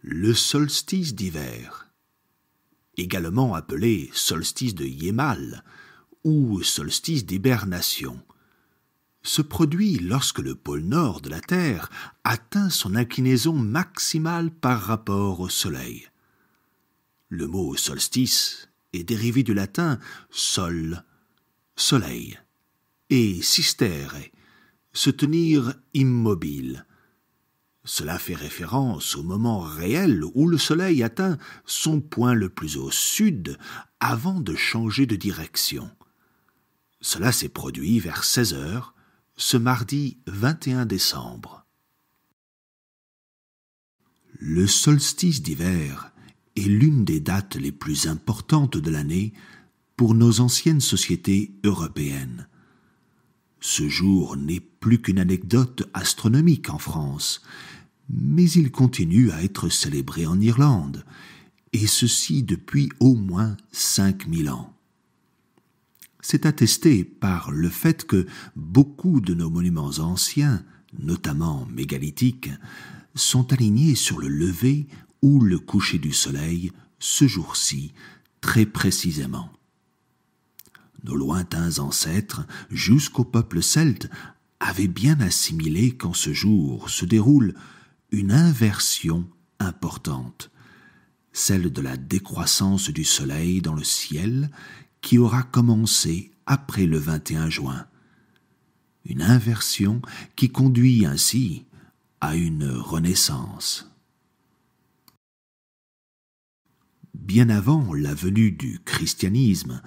Le solstice d'hiver, également appelé solstice de Yémal ou solstice d'hibernation, se produit lorsque le pôle nord de la Terre atteint son inclinaison maximale par rapport au Soleil. Le mot solstice est dérivé du latin sol, soleil, et sistere, se tenir immobile. Cela fait référence au moment réel où le Soleil atteint son point le plus au sud avant de changer de direction. Cela s'est produit vers 16 heures, ce mardi 21 décembre. Le solstice d'hiver est l'une des dates les plus importantes de l'année pour nos anciennes sociétés européennes. Ce jour n'est plus qu'une anecdote astronomique en France, mais il continue à être célébré en Irlande, et ceci depuis au moins 5000 ans. C'est attesté par le fait que beaucoup de nos monuments anciens, notamment mégalithiques, sont alignés sur le lever ou le coucher du soleil ce jour-ci, très précisément. Nos lointains ancêtres, jusqu'au peuple celte, avaient bien assimilé qu'en ce jour se déroule une inversion importante, celle de la décroissance du soleil dans le ciel qui aura commencé après le 21 juin. Une inversion qui conduit ainsi à une renaissance. Bien avant la venue du christianisme,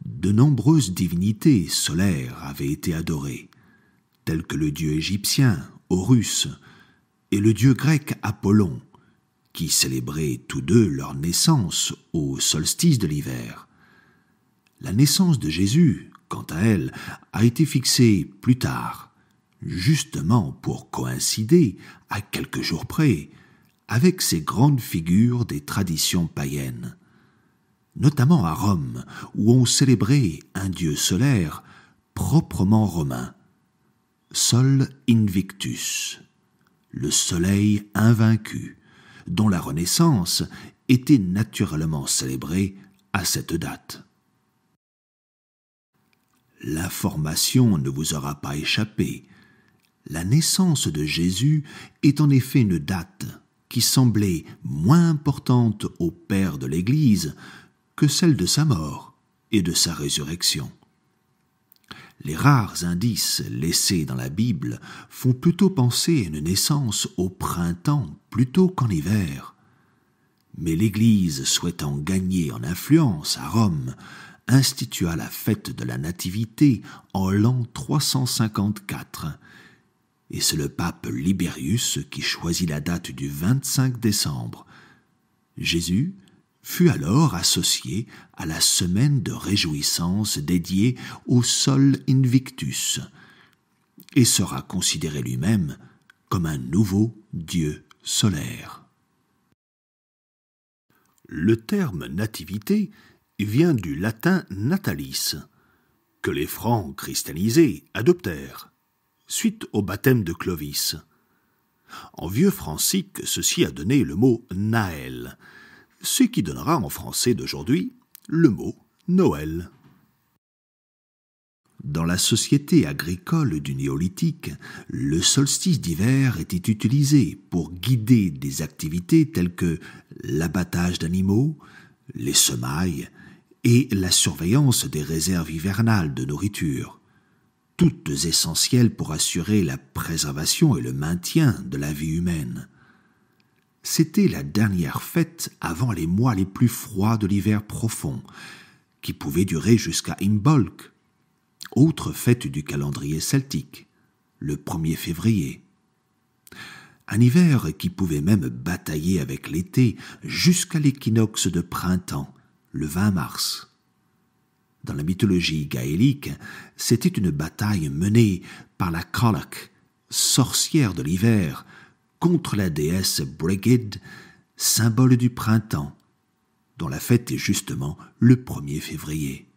de nombreuses divinités solaires avaient été adorées, telles que le dieu égyptien, Horus, et le dieu grec Apollon, qui célébraient tous deux leur naissance au solstice de l'hiver. La naissance de Jésus, quant à elle, a été fixée plus tard, justement pour coïncider, à quelques jours près, avec ces grandes figures des traditions païennes, notamment à Rome, où on célébrait un dieu solaire proprement romain, Sol Invictus, le soleil invaincu, dont la renaissance était naturellement célébrée à cette date. L'information ne vous aura pas échappé. La naissance de Jésus est en effet une date qui semblait moins importante au Père de l'Église que celle de sa mort et de sa résurrection. Les rares indices laissés dans la Bible font plutôt penser à une naissance au printemps plutôt qu'en hiver. Mais l'Église, souhaitant gagner en influence à Rome, institua la fête de la Nativité en l'an 354, et c'est le pape Libérius qui choisit la date du 25 décembre. Jésus fut alors associé à la semaine de réjouissance dédiée au Sol Invictus et sera considéré lui-même comme un nouveau dieu solaire. Le terme nativité vient du latin natalis, que les Francs christianisés adoptèrent, suite au baptême de Clovis. En vieux francique, ceci a donné le mot Naël, ce qui donnera en français d'aujourd'hui le mot Noël. Dans la société agricole du néolithique, le solstice d'hiver était utilisé pour guider des activités telles que l'abattage d'animaux, les semailles et la surveillance des réserves hivernales de nourriture, toutes essentielles pour assurer la préservation et le maintien de la vie humaine. C'était la dernière fête avant les mois les plus froids de l'hiver profond, qui pouvaient durer jusqu'à Imbolc, autre fête du calendrier celtique, le 1er février. Un hiver qui pouvait même batailler avec l'été jusqu'à l'équinoxe de printemps, le 20 mars. Dans la mythologie gaélique, c'était une bataille menée par la Cailleach, sorcière de l'hiver, contre la déesse Brigid, symbole du printemps, dont la fête est justement le 1er février.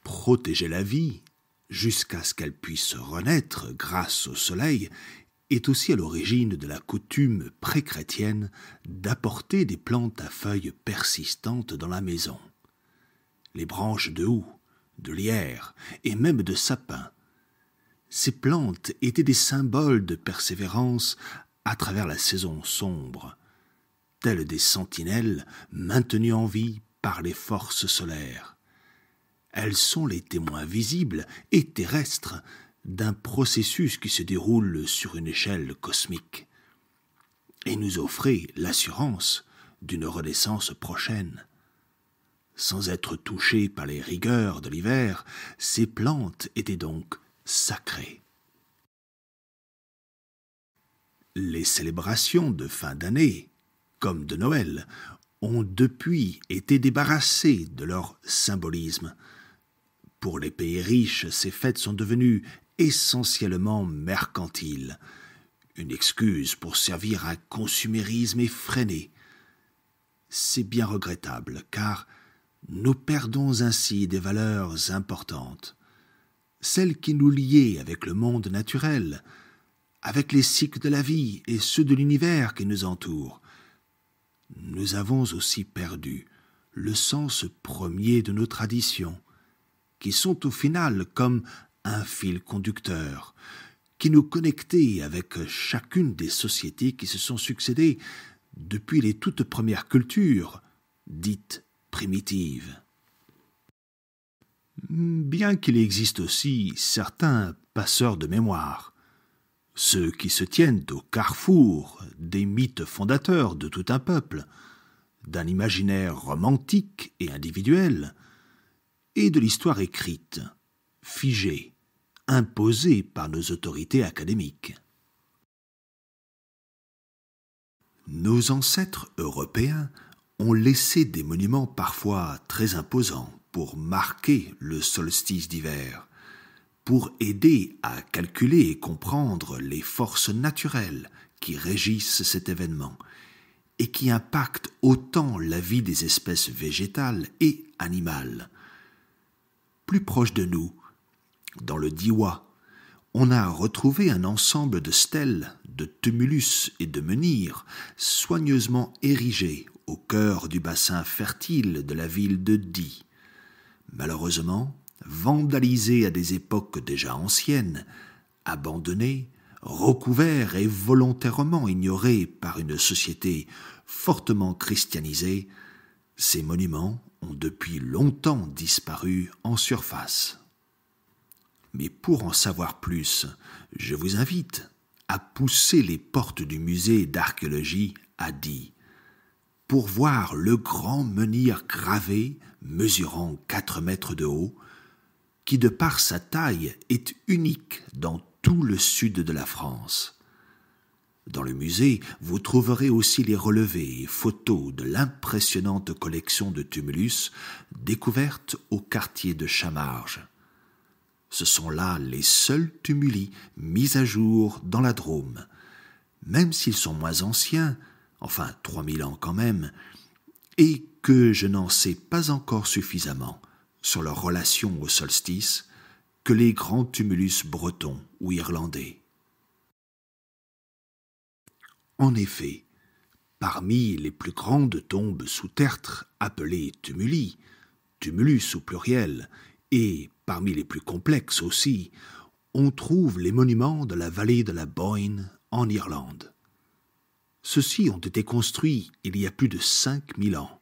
Protéger la vie, jusqu'à ce qu'elle puisse renaître grâce au soleil, est aussi à l'origine de la coutume pré-chrétienne d'apporter des plantes à feuilles persistantes dans la maison. Les branches de houx, de lierre et même de sapin. Ces plantes étaient des symboles de persévérance à travers la saison sombre, telles des sentinelles maintenues en vie par les forces solaires. Elles sont les témoins visibles et terrestres d'un processus qui se déroule sur une échelle cosmique et nous offrait l'assurance d'une renaissance prochaine. Sans être touchées par les rigueurs de l'hiver, ces plantes étaient donc sacrées. Les célébrations de fin d'année, comme de Noël, ont depuis été débarrassées de leur symbolisme. Pour les pays riches, ces fêtes sont devenues essentiellement mercantiles, une excuse pour servir un consumérisme effréné. C'est bien regrettable, car nous perdons ainsi des valeurs importantes, celles qui nous liaient avec le monde naturel, avec les cycles de la vie et ceux de l'univers qui nous entourent. Nous avons aussi perdu le sens premier de nos traditions, qui sont au final comme un fil conducteur, qui nous connectait avec chacune des sociétés qui se sont succédées depuis les toutes premières cultures, dites primitives. Bien qu'il existe aussi certains passeurs de mémoire, ceux qui se tiennent au carrefour des mythes fondateurs de tout un peuple, d'un imaginaire romantique et individuel, et de l'histoire écrite, figée, imposée par nos autorités académiques. Nos ancêtres européens ont laissé des monuments parfois très imposants pour marquer le solstice d'hiver, pour aider à calculer et comprendre les forces naturelles qui régissent cet événement et qui impactent autant la vie des espèces végétales et animales. Plus proche de nous, dans le Diois, on a retrouvé un ensemble de stèles, de tumulus et de menhirs soigneusement érigés au cœur du bassin fertile de la ville de Die. Malheureusement, vandalisés à des époques déjà anciennes, abandonnés, recouverts et volontairement ignorés par une société fortement christianisée, ces monuments ont depuis longtemps disparu en surface. Mais pour en savoir plus, je vous invite à pousser les portes du musée d'archéologie à Die, pour voir le grand menhir gravé mesurant 4 mètres de haut, qui de par sa taille est unique dans tout le sud de la France. Dans le musée, vous trouverez aussi les relevés et photos de l'impressionnante collection de tumulus découverte au quartier de Chamarges. Ce sont là les seuls tumuli mis à jour dans la Drôme, même s'ils sont moins anciens, enfin 3000 ans quand même, et que je n'en sais pas encore suffisamment sur leur relation au solstice que les grands tumulus bretons ou irlandais. En effet, parmi les plus grandes tombes sous tertre appelées tumuli, tumulus au pluriel, et parmi les plus complexes aussi, on trouve les monuments de la vallée de la Boyne en Irlande. Ceux-ci ont été construits il y a plus de 5000 ans,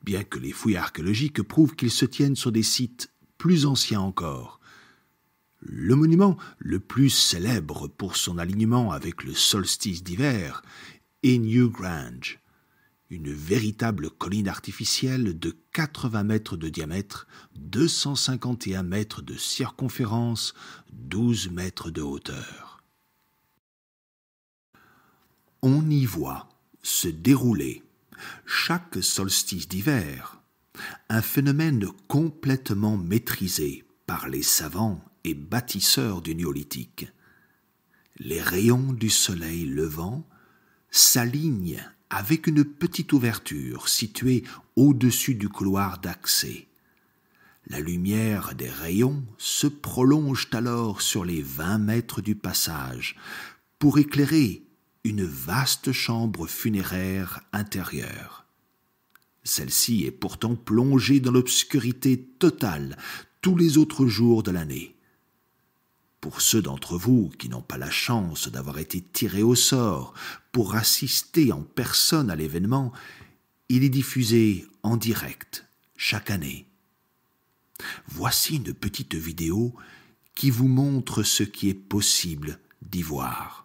bien que les fouilles archéologiques prouvent qu'ils se tiennent sur des sites plus anciens encore. Le monument le plus célèbre pour son alignement avec le solstice d'hiver est Newgrange, une véritable colline artificielle de 80 mètres de diamètre, 251 mètres de circonférence, 12 mètres de hauteur. On y voit se dérouler, chaque solstice d'hiver, un phénomène complètement maîtrisé par les savants et bâtisseurs du néolithique. Les rayons du soleil levant s'alignent avec une petite ouverture située au-dessus du couloir d'accès. La lumière des rayons se prolonge alors sur les 20 mètres du passage, pour éclairer une vaste chambre funéraire intérieure. Celle-ci est pourtant plongée dans l'obscurité totale tous les autres jours de l'année. Pour ceux d'entre vous qui n'ont pas la chance d'avoir été tirés au sort pour assister en personne à l'événement, il est diffusé en direct chaque année. Voici une petite vidéo qui vous montre ce qui est possible d'y voir.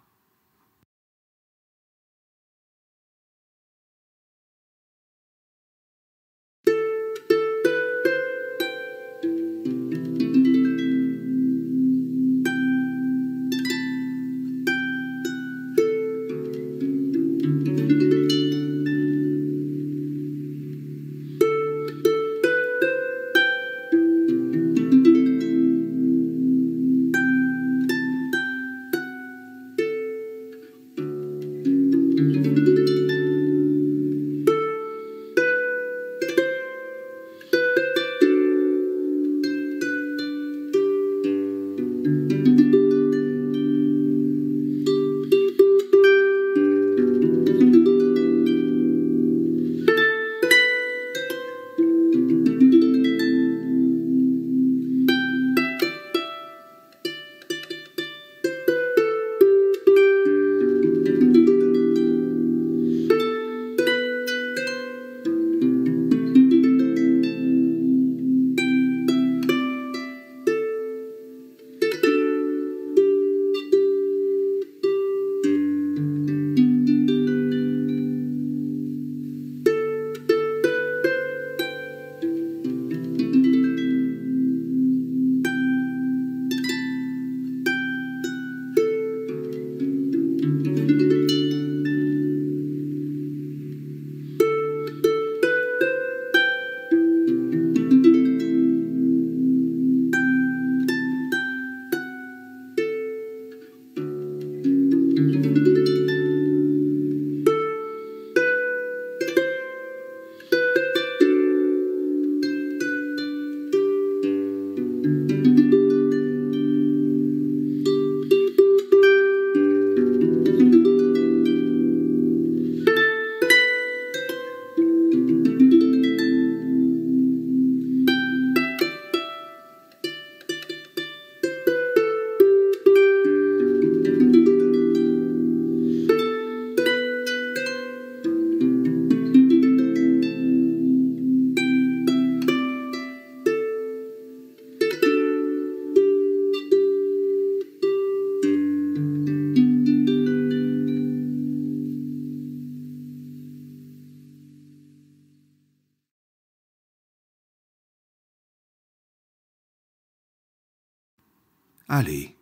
Allez,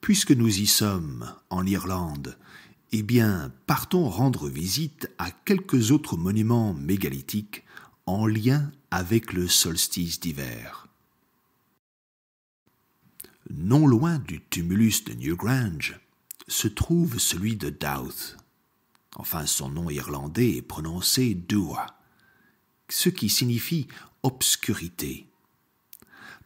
puisque nous y sommes, en Irlande, eh bien, partons rendre visite à quelques autres monuments mégalithiques en lien avec le solstice d'hiver. Non loin du tumulus de Newgrange se trouve celui de Douth. Enfin, son nom irlandais est prononcé Dua, ce qui signifie obscurité.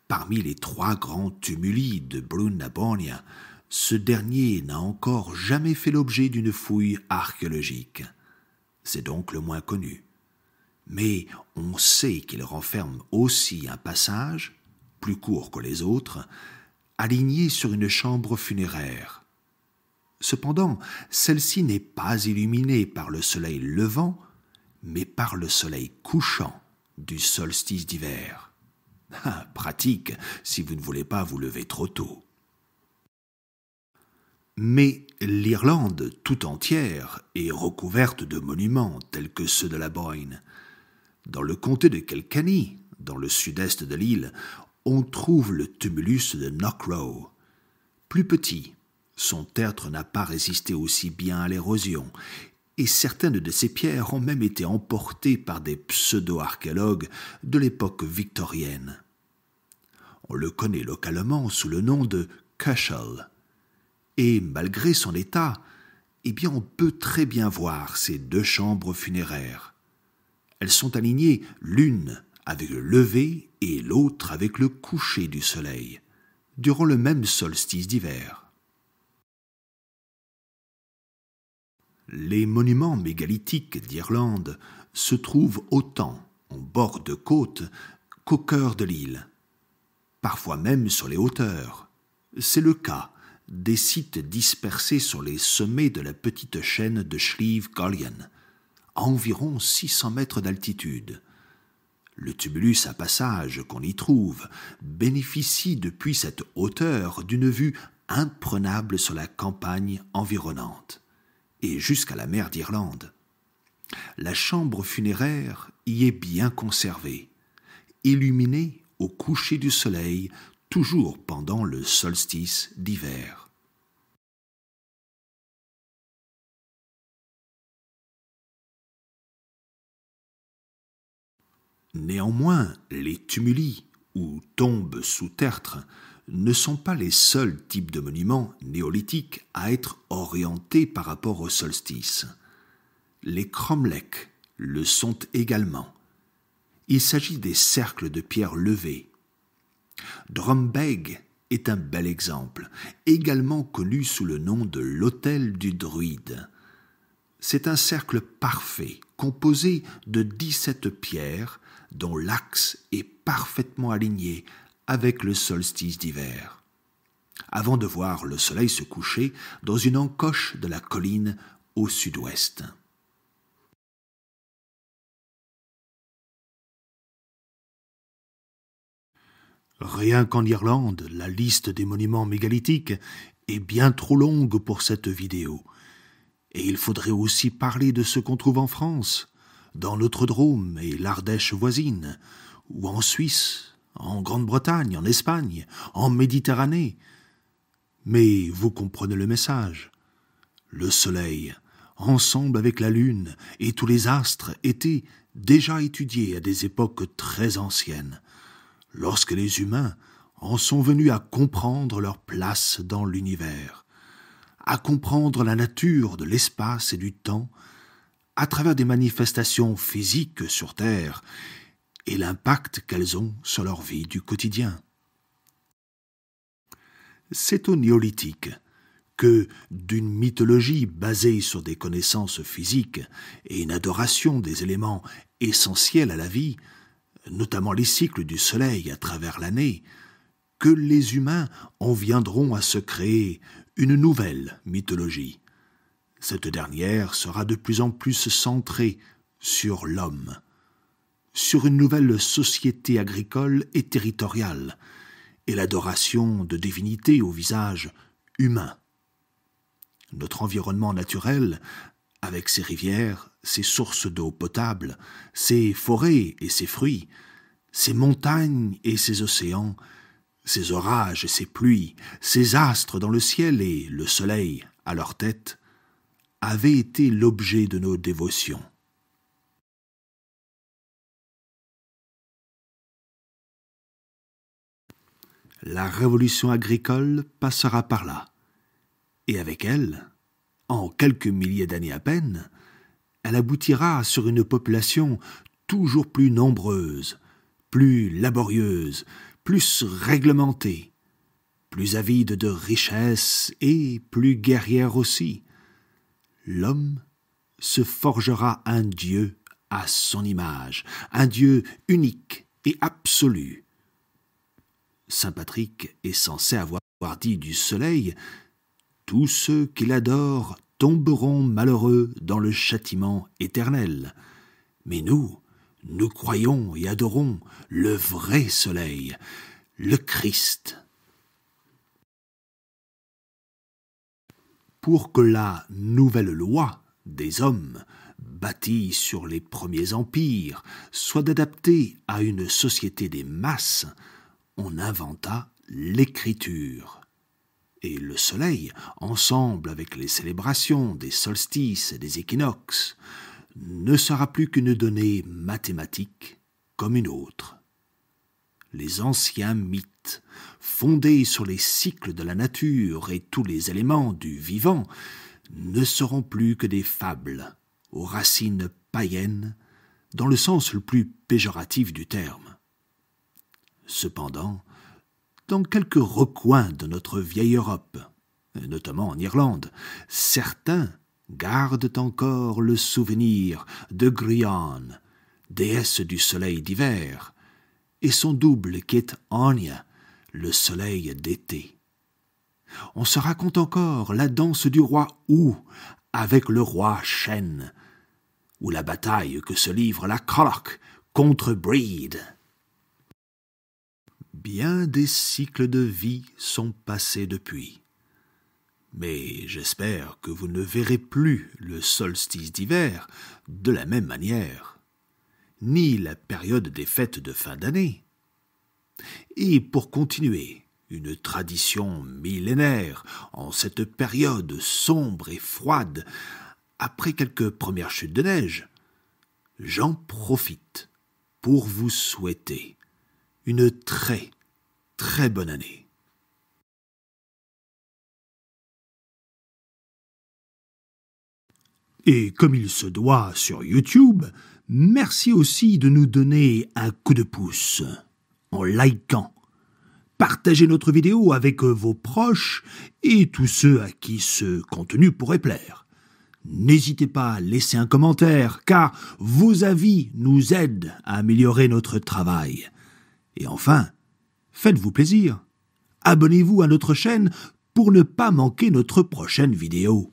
Parmi les 3 grands tumuli de Brún na Bóinne, ce dernier n'a encore jamais fait l'objet d'une fouille archéologique. C'est donc le moins connu. Mais on sait qu'il renferme aussi un passage, plus court que les autres, aligné sur une chambre funéraire. Cependant, celle-ci n'est pas illuminée par le soleil levant, mais par le soleil couchant du solstice d'hiver. Pratique si vous ne voulez pas vous lever trop tôt. Mais l'Irlande tout entière est recouverte de monuments tels que ceux de la Boyne. Dans le comté de Kilkenny, dans le sud-est de l'île, on trouve le tumulus de Knockrow. Plus petit, son tertre n'a pas résisté aussi bien à l'érosion, et certaines de ces pierres ont même été emportées par des pseudo-archéologues de l'époque victorienne. On le connaît localement sous le nom de Cashel, et malgré son état, eh bien on peut très bien voir ces 2 chambres funéraires. Elles sont alignées l'une avec le lever et l'autre avec le coucher du soleil, durant le même solstice d'hiver. Les monuments mégalithiques d'Irlande se trouvent autant en bord de côte qu'au cœur de l'île, parfois même sur les hauteurs. C'est le cas des sites dispersés sur les sommets de la petite chaîne de Slieve Gollion, à environ 600 mètres d'altitude. Le tumulus à passage qu'on y trouve bénéficie depuis cette hauteur d'une vue imprenable sur la campagne environnante et jusqu'à la mer d'Irlande. La chambre funéraire y est bien conservée, illuminée au coucher du soleil, toujours pendant le solstice d'hiver. Néanmoins, les tumuli, ou tombes sous tertre, ne sont pas les seuls types de monuments néolithiques à être orientés par rapport au solstice. Les cromlechs le sont également. Il s'agit des cercles de pierre levés. Drumbeg est un bel exemple, également connu sous le nom de l'autel du druide. C'est un cercle parfait, composé de 17 pierres, dont l'axe est parfaitement aligné avec le solstice d'hiver, avant de voir le soleil se coucher dans une encoche de la colline au sud-ouest. Rien qu'en Irlande, la liste des monuments mégalithiques est bien trop longue pour cette vidéo. Et il faudrait aussi parler de ce qu'on trouve en France, dans notre Drôme et l'Ardèche voisine, ou en Suisse, en Grande-Bretagne, en Espagne, en Méditerranée. Mais vous comprenez le message. Le soleil, ensemble avec la lune et tous les astres, étaient déjà étudiés à des époques très anciennes, lorsque les humains en sont venus à comprendre leur place dans l'univers, à comprendre la nature de l'espace et du temps à travers des manifestations physiques sur Terre et l'impact qu'elles ont sur leur vie du quotidien. C'est au néolithique que, d'une mythologie basée sur des connaissances physiques et une adoration des éléments essentiels à la vie, notamment les cycles du soleil à travers l'année, que les humains en viendront à se créer une nouvelle mythologie. Cette dernière sera de plus en plus centrée sur l'homme, sur une nouvelle société agricole et territoriale, et l'adoration de divinités au visage humain. Notre environnement naturel, avec ses rivières, ses sources d'eau potable, ses forêts et ses fruits, ses montagnes et ses océans, ses orages et ses pluies, ses astres dans le ciel et le soleil à leur tête, avaient été l'objet de nos dévotions. La révolution agricole passera par là, et avec elle, en quelques milliers d'années à peine, elle aboutira sur une population toujours plus nombreuse, plus laborieuse, plus réglementée, plus avide de richesses et plus guerrière aussi. L'homme se forgera un Dieu à son image, un Dieu unique et absolu. Saint Patrick est censé avoir dit du soleil « Tous ceux qui l'adorent tomberont malheureux dans le châtiment éternel. » Mais nous croyons et adorons le vrai soleil, le Christ. Pour que la nouvelle loi des hommes, bâtie sur les premiers empires, soit adaptée à une société des masses, on inventa l'écriture. Et le soleil, ensemble avec les célébrations des solstices et des équinoxes, ne sera plus qu'une donnée mathématique comme une autre. Les anciens mythes, fondés sur les cycles de la nature et tous les éléments du vivant, ne seront plus que des fables aux racines païennes, dans le sens le plus péjoratif du terme. Cependant, dans quelques recoins de notre vieille Europe, notamment en Irlande, certains gardent encore le souvenir de Grian, déesse du soleil d'hiver, et son double qui est Anya, le soleil d'été. On se raconte encore la danse du roi Hu avec le roi Shen, ou la bataille que se livre la Krolok contre Breed. Bien des cycles de vie sont passés depuis. Mais j'espère que vous ne verrez plus le solstice d'hiver de la même manière, ni la période des fêtes de fin d'année. Et pour continuer une tradition millénaire en cette période sombre et froide, après quelques premières chutes de neige, j'en profite pour vous souhaiter une très, très bonne année. Et comme il se doit sur YouTube, merci aussi de nous donner un coup de pouce en likant. Partagez notre vidéo avec vos proches et tous ceux à qui ce contenu pourrait plaire. N'hésitez pas à laisser un commentaire, car vos avis nous aident à améliorer notre travail. Et enfin, faites-vous plaisir. Abonnez-vous à notre chaîne pour ne pas manquer notre prochaine vidéo.